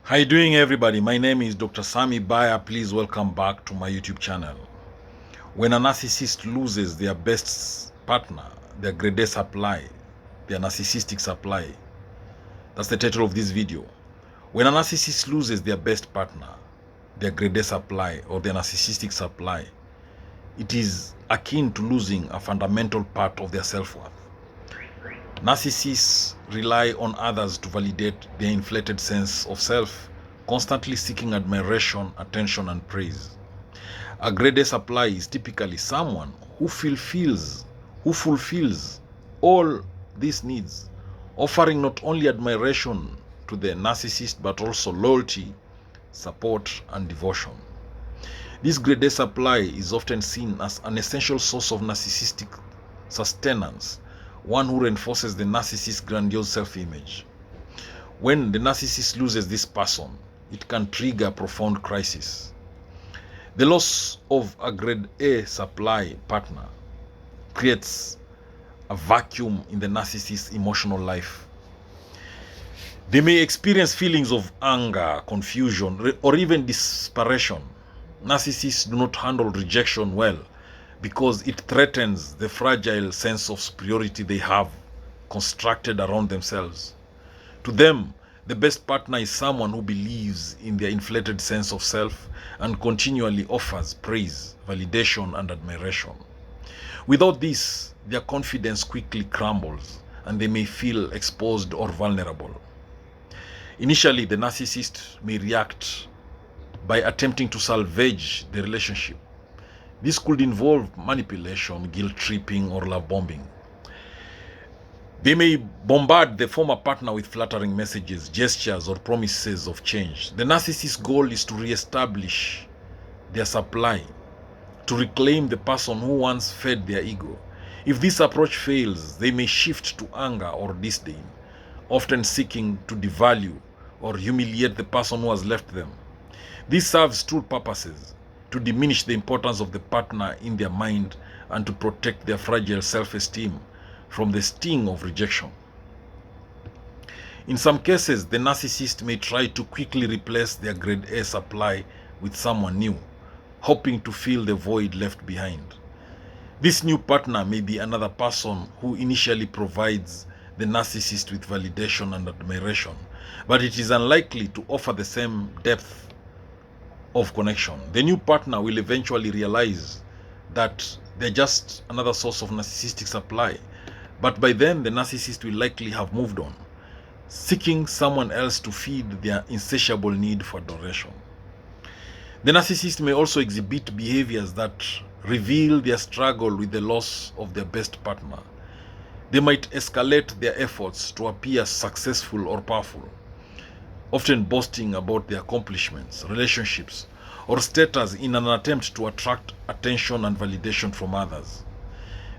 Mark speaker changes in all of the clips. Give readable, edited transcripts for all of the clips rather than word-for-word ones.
Speaker 1: How you doing, everybody? My name is Dr. Sammy BAYA. Please welcome back to my YouTube channel. When a narcissist loses their best partner, their grade A supply, their narcissistic supply, that's the title of this video. When a narcissist loses their best partner, their grade A supply or their narcissistic supply, it is akin to losing a fundamental part of their self-worth. Narcissists rely on others to validate their inflated sense of self, constantly seeking admiration, attention, and praise. A grade A supply is typically someone who fulfills all these needs, offering not only admiration to the narcissist but also loyalty, support, and devotion. This grade A supply is often seen as an essential source of narcissistic sustenance, one who reinforces the narcissist's grandiose self-image. When the narcissist loses this person, it can trigger a profound crisis. The loss of a grade A supply partner creates a vacuum in the narcissist's emotional life. They may experience feelings of anger, confusion, or even desperation. Narcissists do not handle rejection well because it threatens the fragile sense of superiority they have constructed around themselves. To them, the best partner is someone who believes in their inflated sense of self and continually offers praise, validation, and admiration. Without this, their confidence quickly crumbles and they may feel exposed or vulnerable. Initially, the narcissist may react by attempting to salvage the relationship. This could involve manipulation, guilt-tripping, or love bombing. They may bombard the former partner with flattering messages, gestures, or promises of change. The narcissist's goal is to re-establish their supply, to reclaim the person who once fed their ego. If this approach fails, they may shift to anger or disdain, often seeking to devalue or humiliate the person who has left them. This serves two purposes: to diminish the importance of the partner in their mind and to protect their fragile self-esteem from the sting of rejection. In some cases, the narcissist may try to quickly replace their grade A supply with someone new, hoping to fill the void left behind. This new partner may be another person who initially provides the narcissist with validation and admiration, but it is unlikely to offer the same depth of connection. The new partner will eventually realize that they're just another source of narcissistic supply, but by then the narcissist will likely have moved on, seeking someone else to feed their insatiable need for adoration. The narcissist may also exhibit behaviors that reveal their struggle with the loss of their best partner. They might escalate their efforts to appear successful or powerful, often boasting about their accomplishments, relationships, or status in an attempt to attract attention and validation from others.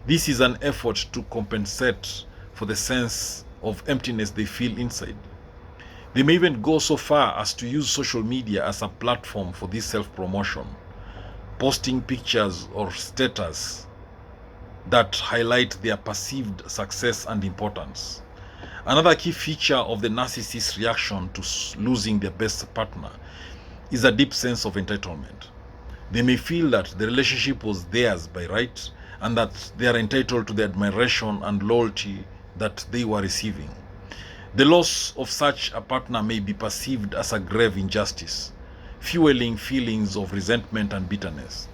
Speaker 1: This is an effort to compensate for the sense of emptiness they feel inside. They may even go so far as to use social media as a platform for this self-promotion, posting pictures or status that highlight their perceived success and importance. Another key feature of the narcissist's reaction to losing their best partner is a deep sense of entitlement. They may feel that the relationship was theirs by right and that they are entitled to the admiration and loyalty that they were receiving. The loss of such a partner may be perceived as a grave injustice, fueling feelings of resentment and bitterness.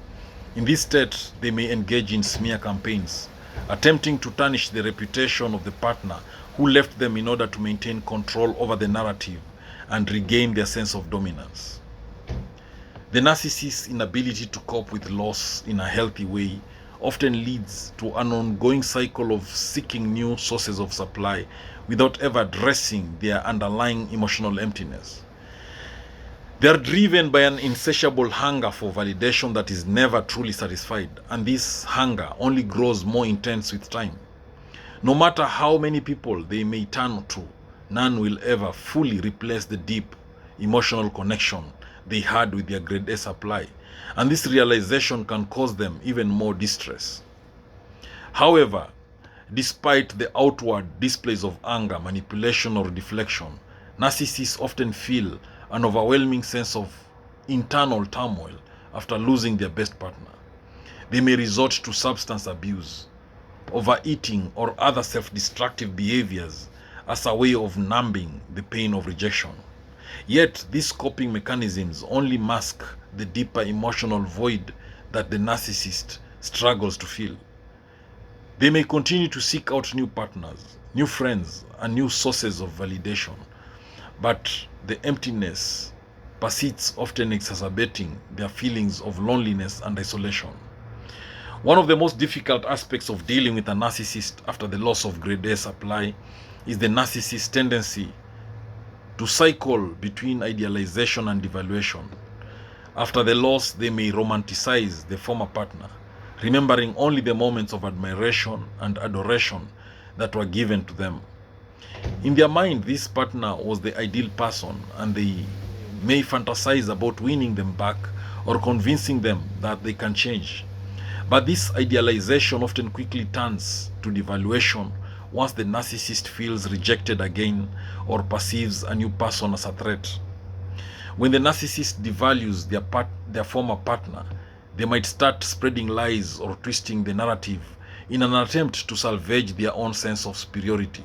Speaker 1: In this state, they may engage in smear campaigns, attempting to tarnish the reputation of the partner who left them in order to maintain control over the narrative and regain their sense of dominance. The narcissist's inability to cope with loss in a healthy way often leads to an ongoing cycle of seeking new sources of supply without ever addressing their underlying emotional emptiness. They are driven by an insatiable hunger for validation that is never truly satisfied, and this hunger only grows more intense with time. No matter how many people they may turn to, none will ever fully replace the deep emotional connection they had with their grade A supply, and this realization can cause them even more distress. However, despite the outward displays of anger, manipulation, or deflection, narcissists often feel an overwhelming sense of internal turmoil after losing their best partner. They may resort to substance abuse, overeating, or other self-destructive behaviors as a way of numbing the pain of rejection. Yet, these coping mechanisms only mask the deeper emotional void that the narcissist struggles to fill. They may continue to seek out new partners, new friends, and new sources of validation, but the emptiness persists, often exacerbating their feelings of loneliness and isolation. One of the most difficult aspects of dealing with a narcissist after the loss of grade A supply is the narcissist's tendency to cycle between idealization and devaluation. After the loss, they may romanticize the former partner, remembering only the moments of admiration and adoration that were given to them. In their mind, this partner was the ideal person, and they may fantasize about winning them back or convincing them that they can change. But this idealization often quickly turns to devaluation once the narcissist feels rejected again or perceives a new person as a threat. When the narcissist devalues their former partner, they might start spreading lies or twisting the narrative in an attempt to salvage their own sense of superiority.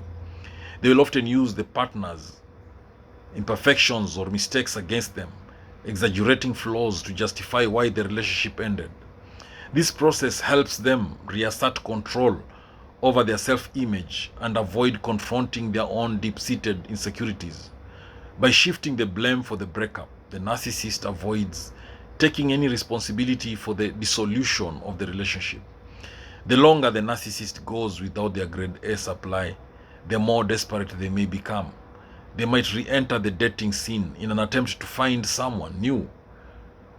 Speaker 1: They will often use the partner's imperfections or mistakes against them, exaggerating flaws to justify why the relationship ended. This process helps them reassert control over their self-image and avoid confronting their own deep-seated insecurities. By shifting the blame for the breakup, the narcissist avoids taking any responsibility for the dissolution of the relationship. The longer the narcissist goes without their grade A supply, the more desperate they may become. They might re-enter the dating scene in an attempt to find someone new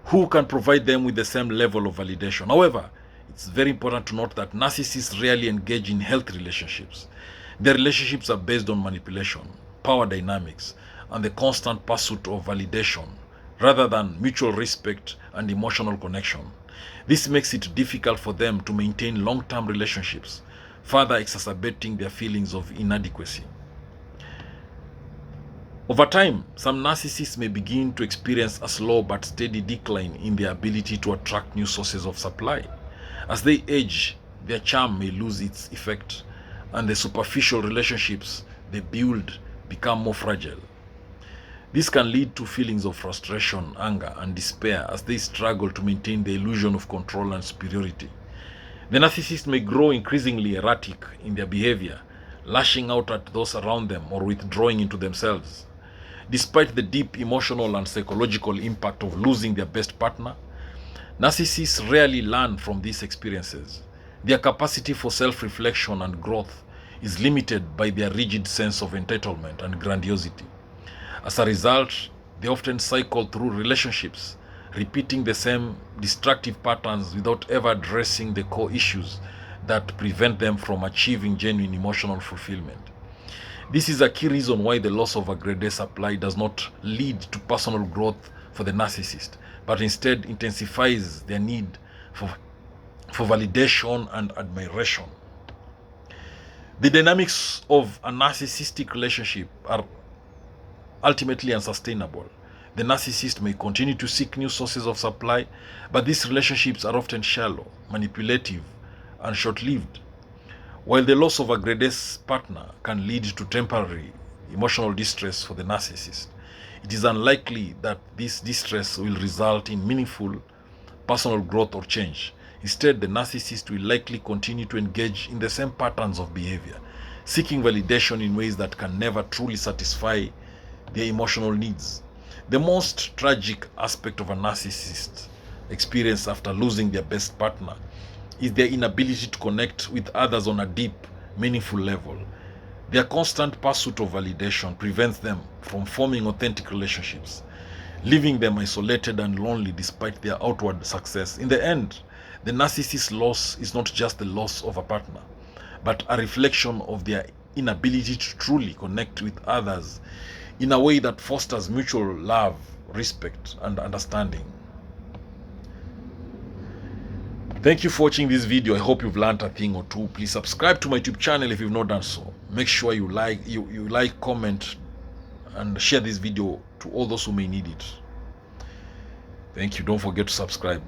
Speaker 1: who can provide them with the same level of validation. However, it's very important to note that narcissists rarely engage in healthy relationships. Their relationships are based on manipulation, power dynamics, and the constant pursuit of validation, rather than mutual respect and emotional connection. This makes it difficult for them to maintain long-term relationships, further exacerbating their feelings of inadequacy. Over time, some narcissists may begin to experience a slow but steady decline in their ability to attract new sources of supply. As they age, their charm may lose its effect, and the superficial relationships they build become more fragile. This can lead to feelings of frustration, anger, and despair as they struggle to maintain the illusion of control and superiority. The narcissist may grow increasingly erratic in their behavior, lashing out at those around them or withdrawing into themselves. Despite the deep emotional and psychological impact of losing their best partner, narcissists rarely learn from these experiences. Their capacity for self-reflection and growth is limited by their rigid sense of entitlement and grandiosity. As a result, they often cycle through relationships, repeating the same destructive patterns without ever addressing the core issues that prevent them from achieving genuine emotional fulfillment. This is a key reason why the loss of a grade A supply does not lead to personal growth for the narcissist, but instead intensifies their need for validation and admiration. The dynamics of a narcissistic relationship are ultimately unsustainable. The narcissist may continue to seek new sources of supply, but these relationships are often shallow, manipulative, and short-lived. While the loss of a grade A partner can lead to temporary emotional distress for the narcissist, it is unlikely that this distress will result in meaningful personal growth or change. Instead, the narcissist will likely continue to engage in the same patterns of behavior, seeking validation in ways that can never truly satisfy their emotional needs. The most tragic aspect of a narcissist's experience after losing their best partner is their inability to connect with others on a deep, meaningful level. Their constant pursuit of validation prevents them from forming authentic relationships, leaving them isolated and lonely despite their outward success. In the end, the narcissist's loss is not just the loss of a partner, but a reflection of their inability to truly connect with others in a way that fosters mutual love, respect, and understanding. Thank you for watching this video. I hope you've learned a thing or two. Please subscribe to my YouTube channel if you've not done so. Make sure you like, comment, and share this video to all those who may need it. Thank you. Don't forget to subscribe.